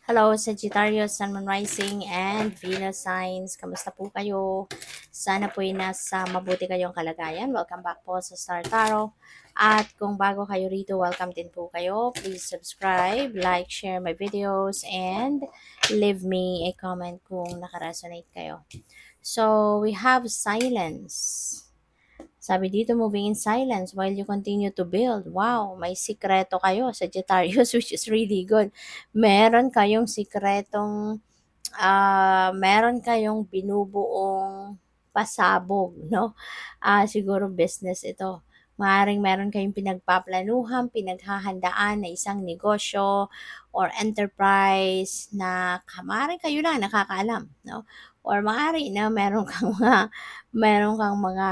Hello, Sagittarius, Sun, Moon Rising, and Venus signs. Kamusta po kayo? Sana po ay nasa mabuti kayong kalagayan. Welcome back po sa Star Tarot. At kung bago kayo rito, welcome din po kayo. Please subscribe, like, share my videos, and leave me a comment kung nakaresonate kayo. So, we have silence. Sabi dito, moving in silence while you continue to build. Wow, may sikreto kayo, Sagittarius, which is really good. Meron kayong sikretong, meron kayong binubuong pasabog, no? Siguro business ito. Maaring meron kayong pinagpaplanuhan, pinaghahandaan na isang negosyo or enterprise na maaring kayo lang nakakaalam, no? Or maaari na meron kang mga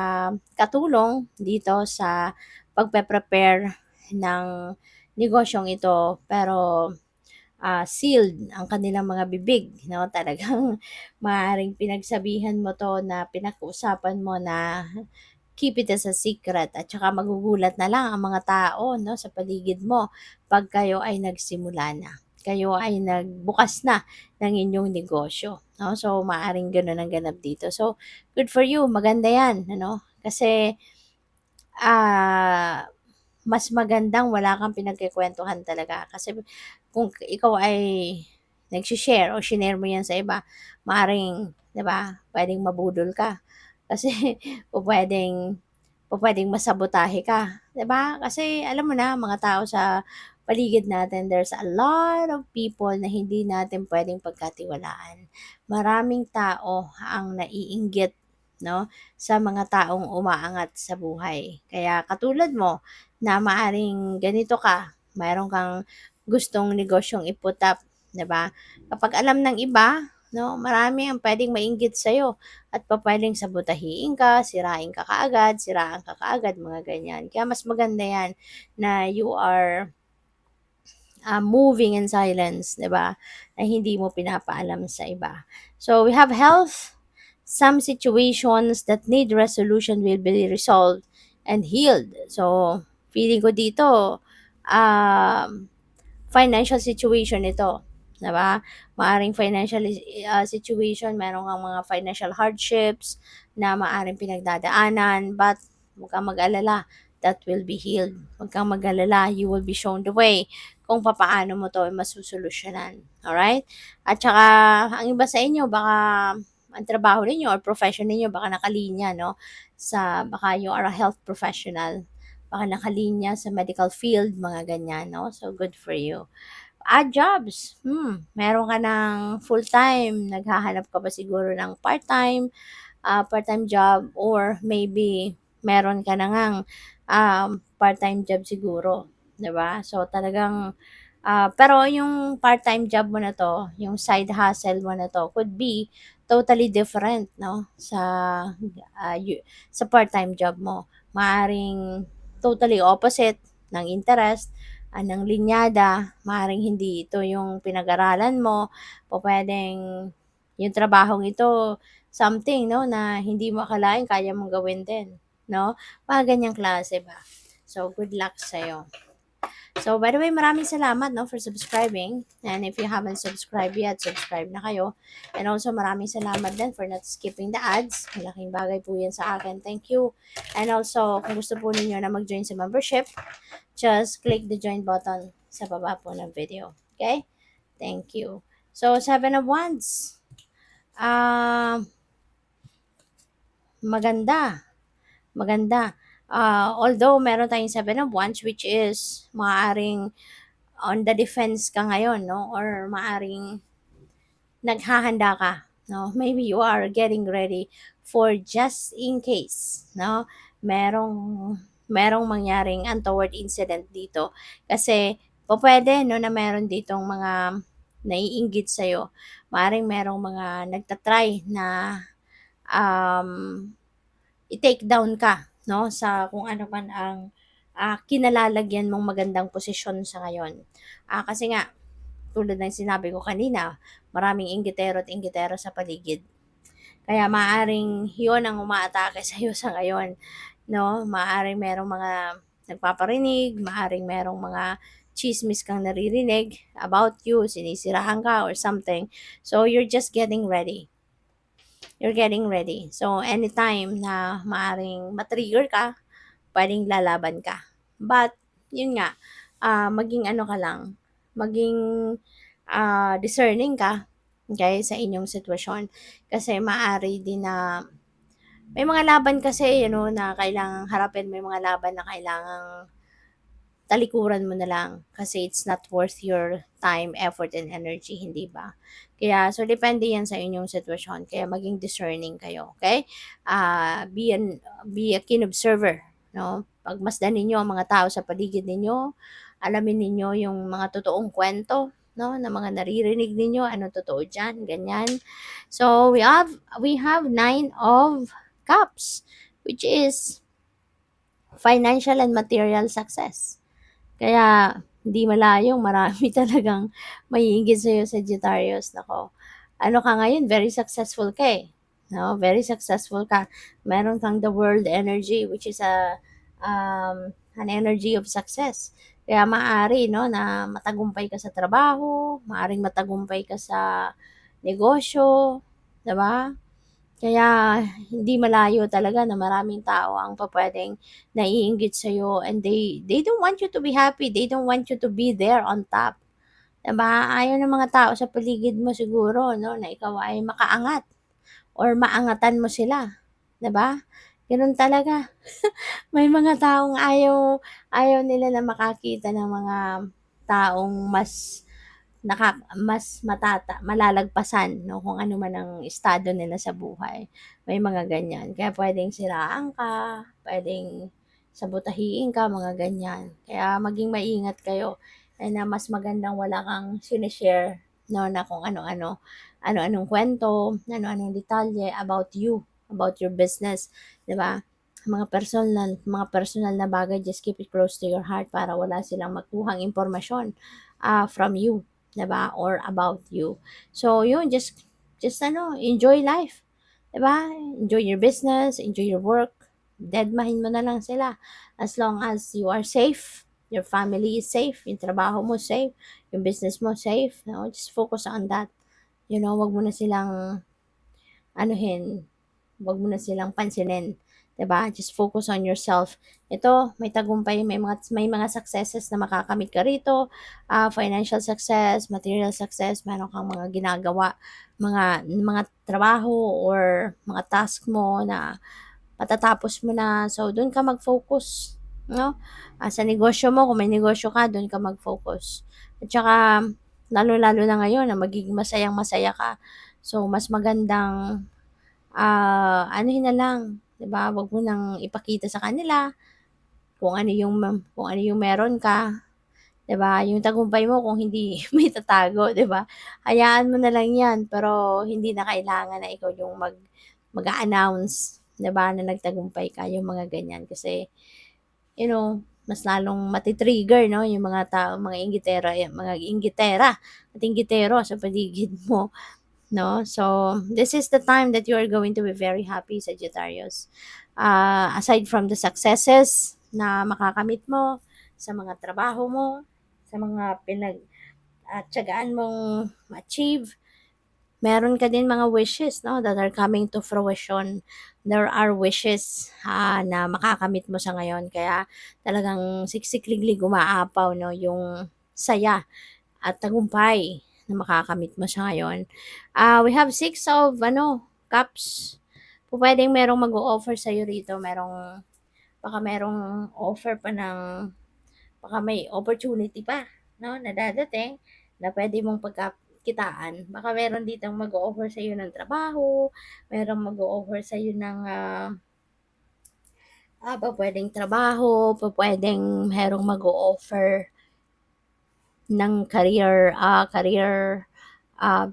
katulong dito sa pagpe-prepare ng negosyong ito, pero sealed ang kanilang mga bibig, no? Talagang maaaring pinagsabihan mo 'to na pinag-uusapan mo na keep it as a secret at saka magugulat na lang ang mga tao, 'no, sa paligid mo 'pag kayo ay nagsimula na. Kayo ay nagbukas na ng inyong negosyo, 'no? So, maaaring gano'n ang ganap dito. So, good for you, maganda 'yan, ano, kasi, ah mas magandang wala kang pinagkukuwentuhan talaga. Kasi kung ikaw ay nagshi-share o shinare mo 'yan sa iba, maaaring, 'di ba, puwedeng mabudol ka. Kasi pupuwedeng masabotahe ka, 'di ba? Kasi alam mo na, mga tao sa paligid natin, there's a lot of people na hindi natin puwedeng pagkatiwalaan. Maraming tao ang naiinggit, 'no, sa mga taong umaangat sa buhay. Kaya katulad mo, na maaring ganito ka, mayroon kang gustong negosyong i-put up, 'di ba? Kapag alam ng iba, 'no, marami ang puwedeng mainggit sa'yo at pupuwedeng sabotahiin ka, sirain ka kaagad, siraan ka kaagad, mga ganyan. Kaya mas maganda 'yan na you are, moving in silence, 'di ba? Na hindi mo pinapaalam sa iba. So, we have health. Some situations that need resolution will be resolved and healed. So, feeling ko dito, um, financial situation ito, 'di ba? Maaring financial situation, meron kang mga financial hardships na maaring pinagdadaanan, but huwag kang mag-alala, that will be healed. Huwag kang mag-alala, you will be shown the way kung papaano mo 'to masusolusyunan. Alright? At saka, ang iba sa inyo baka ang trabaho ninyo or profession ninyo baka nakalinya, 'no, baka you are a health professional, baka nakalinya sa medical field, mga ganyan, 'no? So, good for you. Jobs, meron ka ng full-time, naghahanap ka ba siguro ng part-time job, or maybe meron ka na ngang, part-time job siguro, 'di ba? So, talagang, pero yung part-time job mo na 'to, yung side hustle mo na 'to could be totally different, 'no, sa part-time job mo. Maaaring totally opposite ng interest, ng linyada, maaaring hindi ito yung pinag-aralan mo, pupuwedeng yung trabahong ito something, 'no, na hindi mo akalain kaya mong gawin din, 'no? Mga ganyang klase ba. So, good luck sa'yo. So, by the way, maraming salamat, 'no, for subscribing. And if you haven't subscribed yet, subscribe na kayo. And also, maraming salamat din for not skipping the ads. Malaking bagay po yan sa akin. Thank you. And also, kung gusto po ninyo na mag-join sa membership, just click the join button sa baba po ng video. Okay? Thank you. So, Seven of Wands. Maganda. Maganda. Although meron tayong Seven of Wands, which is maaaring on the defense ka ngayon, no? Or maaring naghahanda ka, no? Maybe you are getting ready for just in case, no? Merong mangyaring untoward incident dito. Kasi pupuwede, no, na meron ditong mga naiinggit sa'yo. Maaaring merong mga nagta-try na, um, i-take down ka, no, sa kung ano man ang, kinalalagyan mong magandang posisyon sa ngayon. Kasi nga, tulad ng sinabi ko kanina, maraming inggitero at inggitera sa paligid. Kaya maaaring yun ang umaatake sa'yo sa ngayon, 'no? Maaaring merong mga nagpaparinig, maaaring merong mga chismis kang naririnig about you, sinisirahan ka or something. So, you're just getting ready. You're getting ready. So, anytime na maaring matrigger ka, pwedeng lalaban ka. But, yun nga, maging ano ka lang, maging discerning ka, okay, sa inyong sitwasyon. Kasi maaari din na, may mga laban kasi, na kailangang harapin, may mga laban na kailangang talikuran mo na lang kasi it's not worth your time, effort, and energy, hindi ba? Kaya, so, depende yan sa inyong sitwasyon. Kaya, maging discerning kayo, okay? Be a keen observer, no? Pagmasdan ninyo ang mga tao sa paligid ninyo, alamin ninyo yung mga totoong kwento, no? Na mga naririnig ninyo, ano totoo dyan, ganyan. So, we have 9 of Cups, which is financial and material success. Kaya, hindi malayong marami talagang maiinggit sa'yo, Sagittarius. Nako, ano ka ngayon, very successful ka eh. No? Very successful ka. Meron kang the world energy, which is an energy of success. Kaya maaari, no, na matagumpay ka sa trabaho, maaring matagumpay ka sa negosyo, 'di ba? Kaya hindi malayo talaga na maraming tao ang pupuwedeng naiinggit sa'yo, and they don't want you to be happy, they don't want you to be there on top, 'di ba? Ayaw ng mga tao sa paligid mo siguro, 'no, na ikaw ay makaangat or maangatan mo sila, 'di ba? Gano'n talaga. May mga taong ayaw ayaw nila na makakita ng mga taong mas malalagpasan, 'no, kung ano man ang estado nila sa buhay. May mga ganyan. Kaya puwedeng siraan ka, puwedeng sabotahiin ka, mga ganyan. Kaya maging maingat kayo, na mas magandang wala kang shine-share, 'no, na kung ano-ano, ano-anong kwento, ano-anong detalye about you, about your business, 'di ba? Mga personal na bagay, just keep it close to your heart para wala silang makuhang impormasyon, from you, 'di ba, or about you. So yun, just enjoy life, 'di ba? Enjoy your business, enjoy your work. Dedmahin mo na lang sila as long as you are safe, your family is safe, yung trabaho mo safe, yung business mo safe, no? Just focus on that. Wag mo na silang anuhin, wag mo na silang pansinin, 'di ba? Just focus on yourself. Ito, may tagumpay, may mga successes na makakamit ka rito, financial success, material success, meron kang mga ginagawa, mga trabaho or mga task mo na patatapos mo na. So, doon ka mag-focus, no? Sa negosyo mo, kung may negosyo ka, doon ka mag-focus. At saka, lalo-lalo na ngayon na magiging masayang-masaya ka. So, mas magandang anuhin na lang, 'di ba? Wag mo nang ipakita sa kanila kung ano yung meron ka, 'di ba? Yung tagumpay mo kung hindi mo itatago, 'di ba? Hayaan mo na lang 'yan, pero hindi na kailangan na ikaw yung mag-a-announce, 'di ba, na nagtagumpay ka, yung mga ganyan. Kasi, mas lalong mati-trigger, 'no, yung mga tao, mga inggitera at inggitero sa paligid mo. No? So, this is the time that you are going to be very happy, Sagittarius. Aside from the successes na makakamit mo sa mga trabaho mo, sa mga tiyagaan mong achieve, meron ka din mga wishes, no, that are coming to fruition. There are wishes na makakamit mo sa ngayon. Kaya talagang siksikliglig umaapaw, no, yung saya at tagumpay na makakamit mo sa ngayon. We have 6 of Cups. Pupuwedeng merong mag-o-offer sa'yo rito, baka merong offer pa baka may opportunity pa, 'no, na dadating na puwede mong pagkakitaan. Baka meron ditong mag-o-offer sa'yo ng trabaho, merong mag-o-offer sa'yo ng, pupuwedeng trabaho, pupuwedeng merong mag-o-offer ng career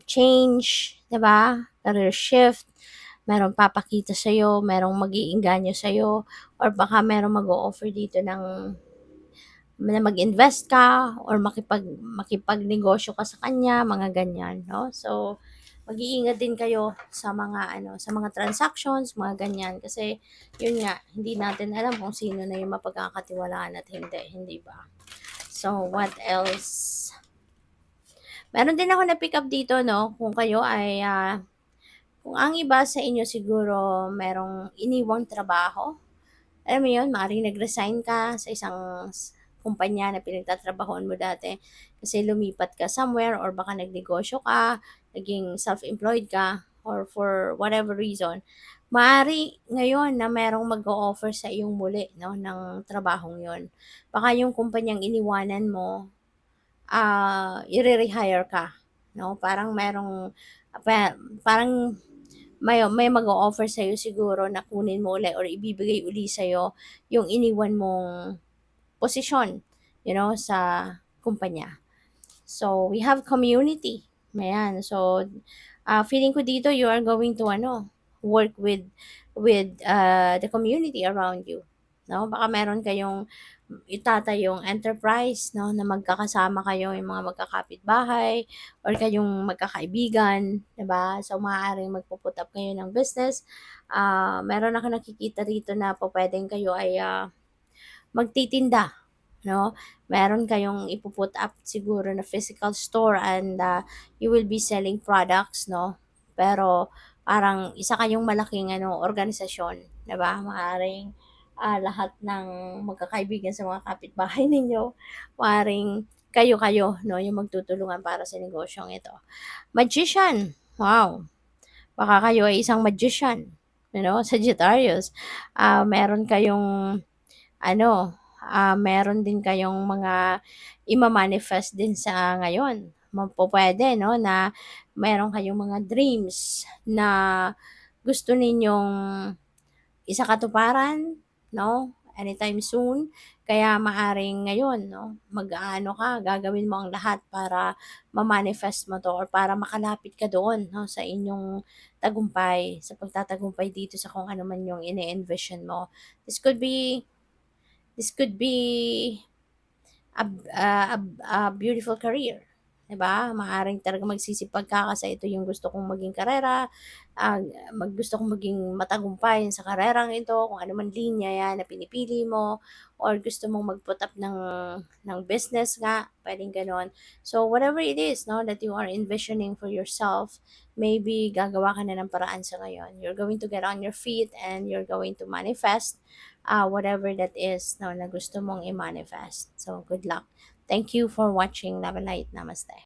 change, 'di ba? Career shift, merong papakita sa'yo, merong mag-iengganyo sa'yo, or baka merong mag-o-offer dito na mag-invest ka or makipagnegosyo ka sa kanya, mga ganyan, 'no? So, mag-iingat din kayo sa mga transactions, mga ganyan. Kasi, yun nga, hindi natin alam kung sino na yung mapagkakatiwalaan at hindi ba? So, what else? Meron din ako na-pick up dito, no? Kung kayo ay, kung ang iba sa inyo siguro merong iniwang trabaho, alam mo yun, maaaring nag-resign ka sa isang kumpanya na pinagtatrabahoan mo dati kasi lumipat ka somewhere or baka nagnegosyo ka, naging self-employed ka, or for whatever reason, maaari ngayon na merong mag-o-offer sa iyong muli, no, ng trabahong yon. Baka yung kumpanyang iniwanan mo, i-rehire ka, no? Parang merong parang may mag-o-offer sa siguro na kunin mo uli or ibibigay uli sa yung iniwan mong posisyon, sa kumpanya. So, we have community. Ayan. So, feeling ko dito you are going to work with the community around you. No? Baka meron kayong itatayong enterprise, no, na magkakasama kayo, yung mga magkakapitbahay or kayong magkakaibigan, 'di ba? So maaaring magpo-put up kayo ng business. Meron ako nakikita rito na pupuwedeng kayo ay magtitinda, no? Meron kayong ipu-put up siguro na physical store and you will be selling products, no? Pero parang isa kayong malaking organisasyon, 'di ba? Maaaring lahat ng magkakaibigan sa mga kapitbahay ninyo, maaaring kayo-kayo, no, yung magtutulungan para sa negosyong ito. Magician, wow! Baka kayo ay isang magician, Sagittarius. Meron kayong meron din kayong mga ima-manifest din sa ngayon. Pupuwede, no, na meron kayong mga dreams na gusto ninyong isakatuparan, no, anytime soon. Kaya maaring ngayon, no, mag-aano ka, gagawin mo ang lahat para ma-manifest mo 'to or para makalapit ka doon, 'no, sa inyong tagumpay, sa pagtatagumpay dito sa kung ano man yung ine-envision mo. This could be this could be a beautiful career, 'di ba? Maaaring talagang magsisipag ka kasi ito yung gusto kong maging karera, gusto kong maging matagumpay sa karerang ito, kung ano man linya 'yan na pinipili mo or gusto mong mag-put up ng business nga, puwedeng gano'n. So, whatever it is, 'no, that you are envisioning for yourself, maybe gagawa ka na ng paraan sa ngayon. You're going to get on your feet and you're going to manifest whatever that is, no, na gusto mong i-manifest. So, good luck. Thank you for watching. Love and light. Namaste.